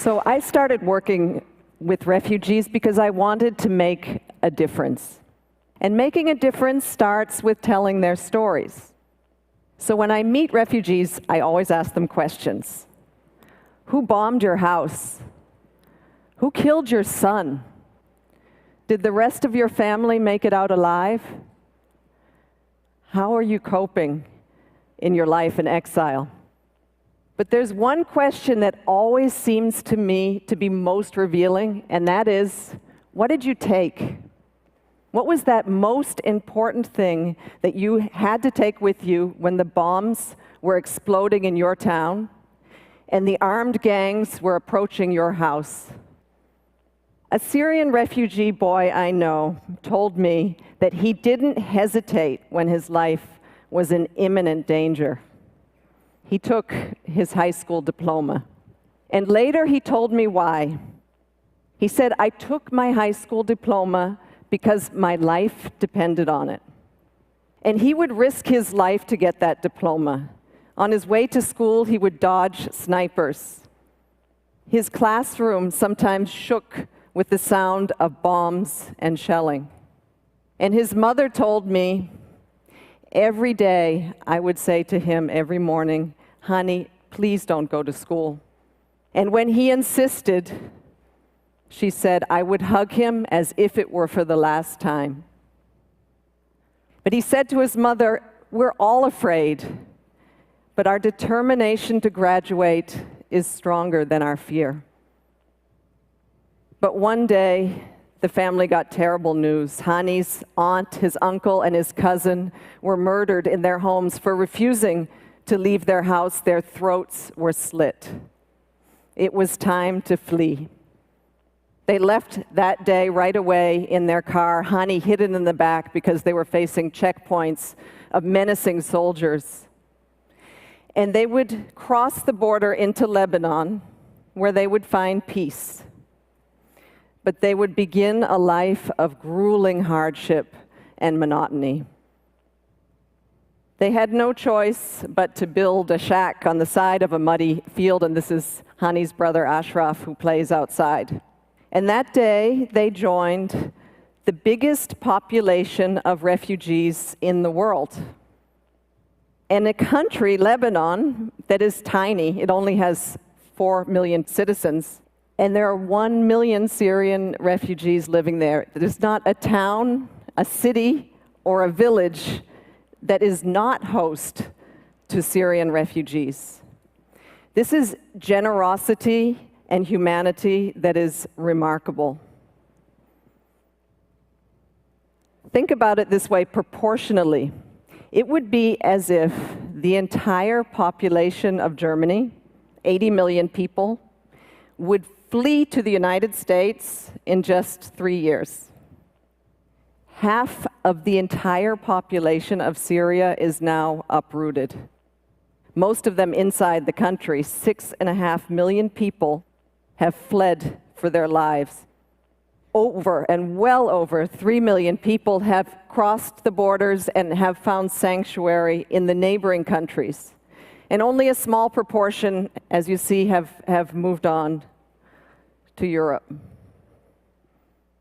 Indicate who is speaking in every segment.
Speaker 1: So I started working with refugees because I wanted to make a difference. And making a difference starts with telling their stories. So when I meet refugees, I always ask them questions. Who bombed your house? Who killed your son? Did the rest of your family make it out alive? How are you coping in your life in exile? But there's one question that always seems to me to be most revealing, and that is, what did you take? What was that most important thing that you had to take with you when the bombs were exploding in your town and the armed gangs were approaching your house? A Syrian refugee boy I know told me that he didn't hesitate when his life was in imminent danger. He took his high school diploma. And later he told me why. He said, I took my high school diploma because my life depended on it. And he would risk his life to get that diploma. On his way to school, he would dodge snipers. His classroom sometimes shook with the sound of bombs and shelling. And his mother told me, every day I would say to him every morning, honey, please don't go to school. And when he insisted, she said, I would hug him as if it were for the last time. But he said to his mother, we're all afraid, but our determination to graduate is stronger than our fear. But one day, the family got terrible news. Hani's aunt, his uncle, and his cousin were murdered in their homes for refusing to leave their house. Their throats were slit. It was time to flee. They left that day right away in their car, Hani hidden in the back because they were facing checkpoints of menacing soldiers. And they would cross the border into Lebanon, where they would find peace. But they would begin a life of grueling hardship and monotony. They had no choice but to build a shack on the side of a muddy field, and this is Hani's brother Ashraf, who plays outside. And that day, they joined the biggest population of refugees in the world. In a country, Lebanon, that is tiny, it only has 4 million citizens, and there are 1 million Syrian refugees living there. There's not a town, a city, or a village that is not host to Syrian refugees. This is generosity and humanity that is remarkable. Think about it this way proportionally. It would be as if the entire population of Germany, 80 million people, would flee to the United States in just 3 years. Half of the entire population of Syria is now uprooted. Most of them inside the country. 6.5 million people have fled for their lives. Well over 3 million people have crossed the borders and have found sanctuary in the neighboring countries. And only a small proportion, as you see, have moved on to Europe.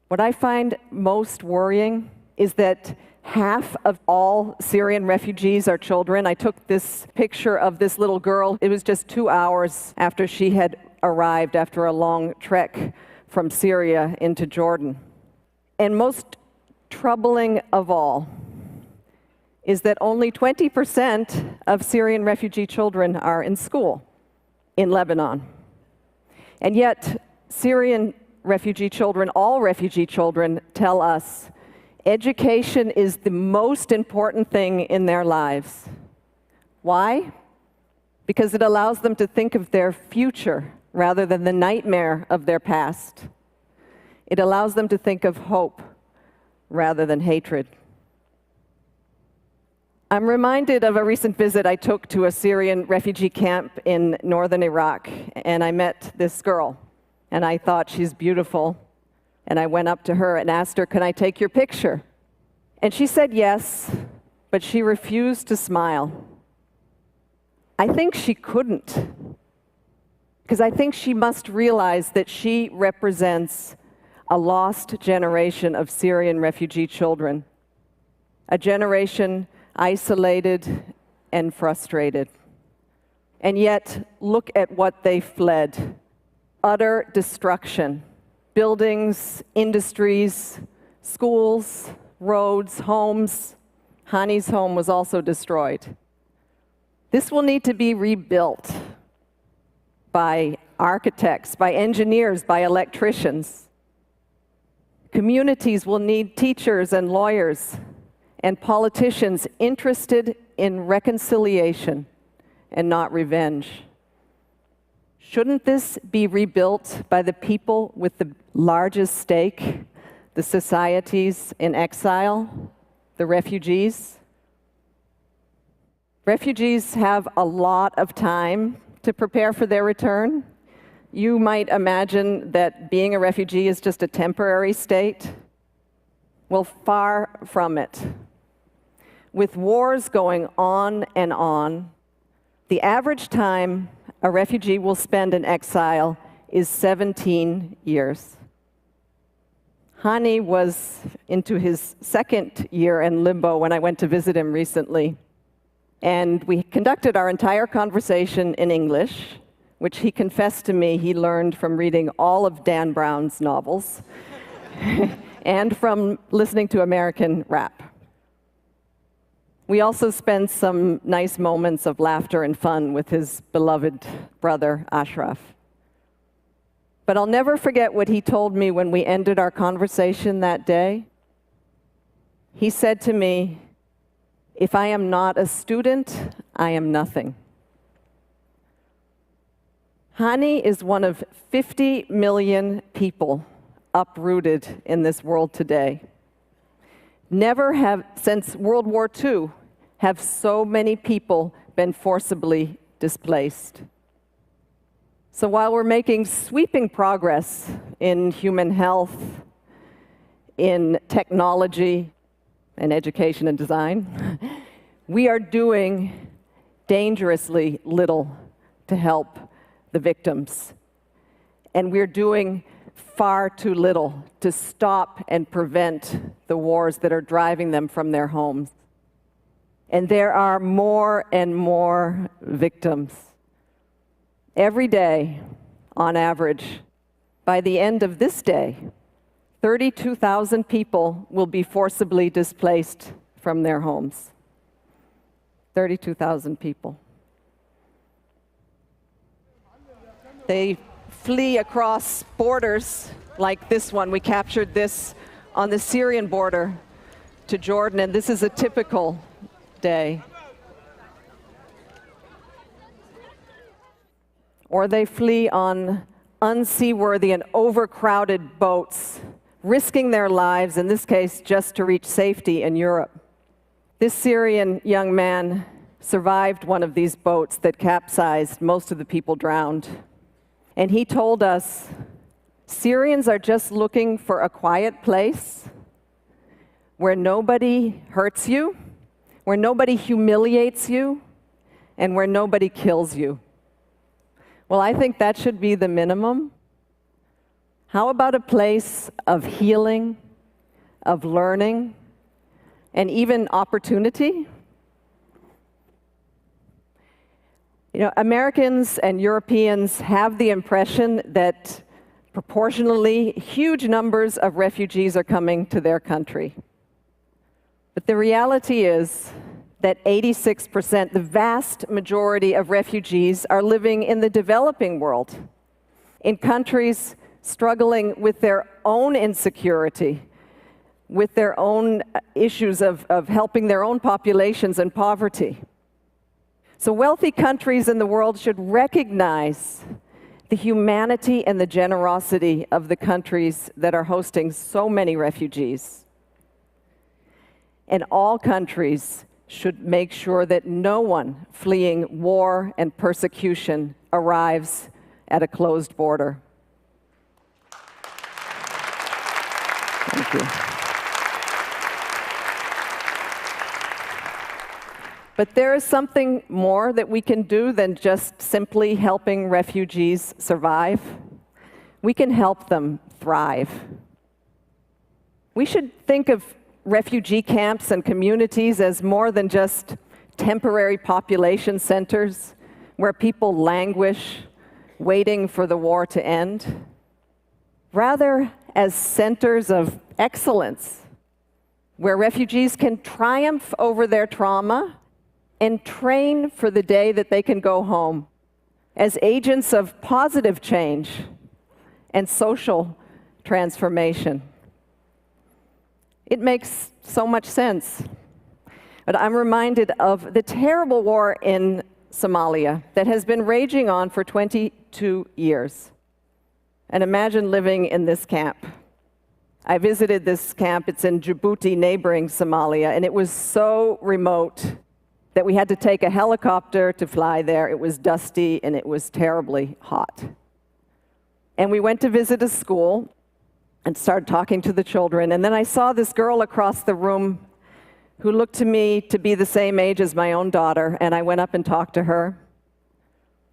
Speaker 1: What I find most worrying is that half of all Syrian refugees are children. I took this picture of this little girl. It was just 2 hours after she had arrived after a long trek from Syria into Jordan. And most troubling of all is that only 20% of Syrian refugee children are in school in Lebanon. And yet, Syrian refugee children, all refugee children, tell us education is the most important thing in their lives. Why? Because it allows them to think of their future rather than the nightmare of their past. It allows them to think of hope rather than hatred. I'm reminded of a recent visit I took to a Syrian refugee camp in northern Iraq, and I met this girl, and I thought she's beautiful, and I went up to her and asked her, can I take your picture? And she said yes, but she refused to smile. I think she couldn't. because I think she must realize that she represents a lost generation of Syrian refugee children, a generation isolated and frustrated. And yet, look at what they fled. Utter destruction. Buildings, industries, schools, roads, homes. Hani's home was also destroyed. This will need to be rebuilt by architects, by engineers, by electricians. Communities will need teachers and lawyers and politicians interested in reconciliation and not revenge. Shouldn't this be rebuilt by the people with the largest stake, the societies in exile, the refugees? Refugees have a lot of time to prepare for their return. You might imagine that being a refugee is just a temporary state. Well, far from it. With wars going on and on, the average time a refugee will spend in exile is 17 years. Hani was into his second year in limbo when I went to visit him recently. And we conducted our entire conversation in English, which he confessed to me he learned from reading all of Dan Brown's novels and from listening to American rap. We also spent some nice moments of laughter and fun with his beloved brother, Ashraf. But I'll never forget what he told me when we ended our conversation that day. He said to me, "If I am not a student, I am nothing." Hani is one of 50 million people uprooted in this world today. Never have, since World War II, have so many people been forcibly displaced. So while we're making sweeping progress in human health, in technology, and education and design, we are doing dangerously little to help the victims. And we're doing far too little to stop and prevent the wars that are driving them from their homes. And there are more and more victims. Every day, on average, by the end of this day, 32,000 people will be forcibly displaced from their homes. 32,000 people. They flee across borders like this one. We captured this on the Syrian border to Jordan, and this is a typical day. Or they flee on unseaworthy and overcrowded boats, risking their lives, in this case, just to reach safety in Europe. This Syrian young man survived one of these boats that capsized. Most of the people drowned. And he told us, Syrians are just looking for a quiet place where nobody hurts you, where nobody humiliates you, and where nobody kills you. Well, I think that should be the minimum. How about a place of healing, of learning, and even opportunity? You know, Americans and Europeans have the impression that proportionally huge numbers of refugees are coming to their country. But the reality is that 86%, the vast majority of refugees, are living in the developing world, in countries struggling with their own insecurity, with their own issues of helping their own populations and poverty. So wealthy countries in the world should recognize the humanity and the generosity of the countries that are hosting so many refugees. And all countries should make sure that no one fleeing war and persecution arrives at a closed border. Thank you. But there is something more that we can do than just simply helping refugees survive. We can help them thrive. We should think of refugee camps and communities as more than just temporary population centers where people languish, waiting for the war to end. Rather, as centers of excellence, where refugees can triumph over their trauma and train for the day that they can go home, as agents of positive change and social transformation. It makes so much sense. But I'm reminded of the terrible war in Somalia that has been raging on for 22 years. And imagine living in this camp. I visited this camp. It's in Djibouti, neighboring Somalia, and it was so remote that we had to take a helicopter to fly there. It was dusty and it was terribly hot. And we went to visit a school and started talking to the children. And then I saw this girl across the room who looked to me to be the same age as my own daughter, and I went up and talked to her.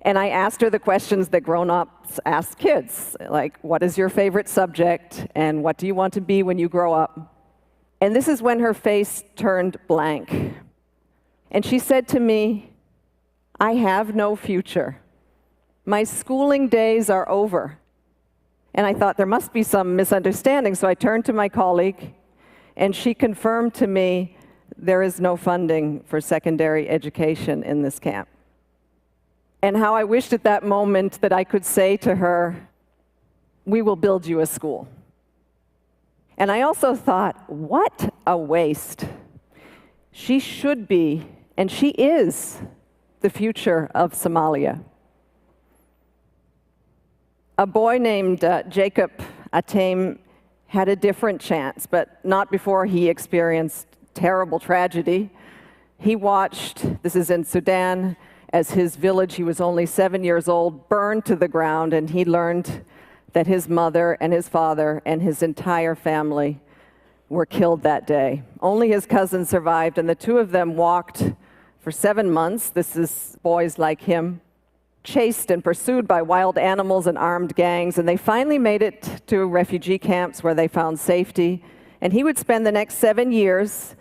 Speaker 1: And I asked her the questions that grown-ups ask kids, like, what is your favorite subject, and what do you want to be when you grow up? And this is when her face turned blank. And she said to me, I have no future. My schooling days are over. And I thought there must be some misunderstanding, so I turned to my colleague, and she confirmed to me there is no funding for secondary education in this camp. And how I wished at that moment that I could say to her, we will build you a school. And I also thought, what a waste. She should be, and she is, the future of Somalia. A boy named Jacob Atem had a different chance, but not before he experienced terrible tragedy. He watched, this is in Sudan, as his village, he was only 7 years old, burned to the ground, and he learned that his mother and his father and his entire family were killed that day. Only his cousin survived, and the two of them walked for 7 months. This is boys like him, chased and pursued by wild animals and armed gangs, and they finally made it to refugee camps where they found safety. And he would spend the next 7 years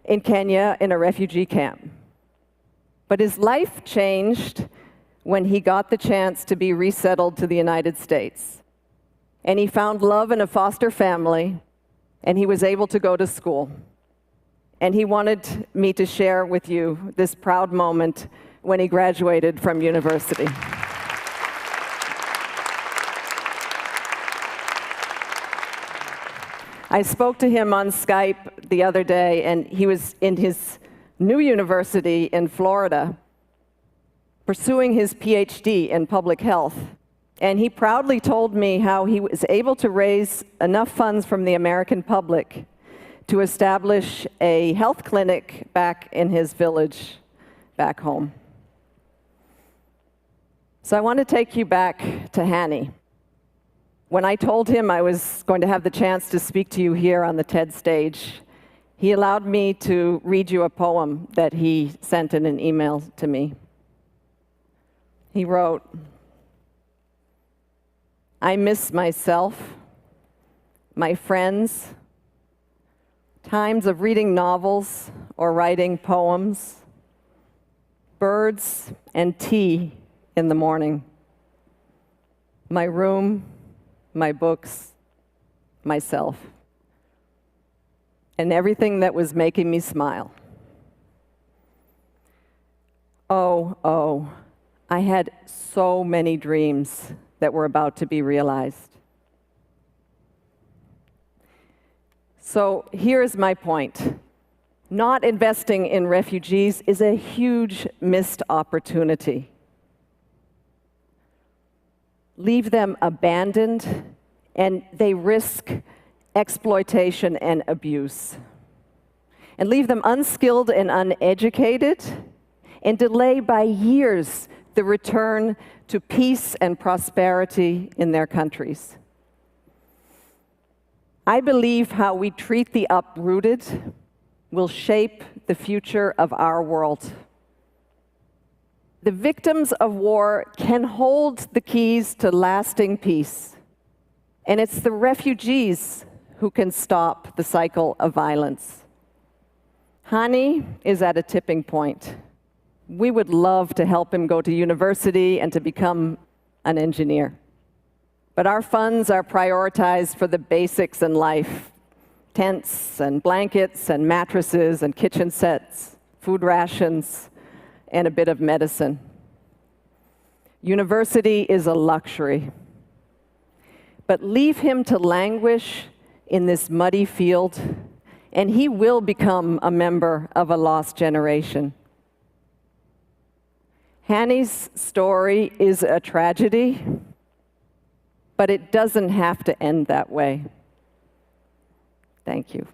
Speaker 1: in Kenya in a refugee camp. But his life changed when he got the chance to be resettled to the United States. And he found love in a foster family, and he was able to go to school. And he wanted me to share with you this proud moment when he graduated from university. I spoke to him on Skype the other day, and he was in his new university in Florida, pursuing his PhD in public health. And he proudly told me how he was able to raise enough funds from the American public to establish a health clinic back in his village back home. So I want to take you back to Hanny. When I told him I was going to have the chance to speak to you here on the TED stage, he allowed me to read you a poem that he sent in an email to me. He wrote, I miss myself, my friends, times of reading novels or writing poems, birds and tea in the morning, my room, my books, myself, and everything that was making me smile. Oh, I had so many dreams that were about to be realized. So here's my point. Not investing in refugees is a huge missed opportunity. Leave them abandoned, and they risk exploitation and abuse. And leave them unskilled and uneducated, and delay by years the return to peace and prosperity in their countries. I believe how we treat the uprooted will shape the future of our world The victims of war can hold the keys to lasting peace, and it's the refugees who can stop the cycle of violence. Hani is at a tipping point. We would love to help him go to university and to become an engineer. But our funds are prioritized for the basics in life: tents and blankets and mattresses and kitchen sets, food rations, and a bit of medicine. University is a luxury. But leave him to languish in this muddy field, and he will become a member of a lost generation. Hani's story is a tragedy, but it doesn't have to end that way. Thank you.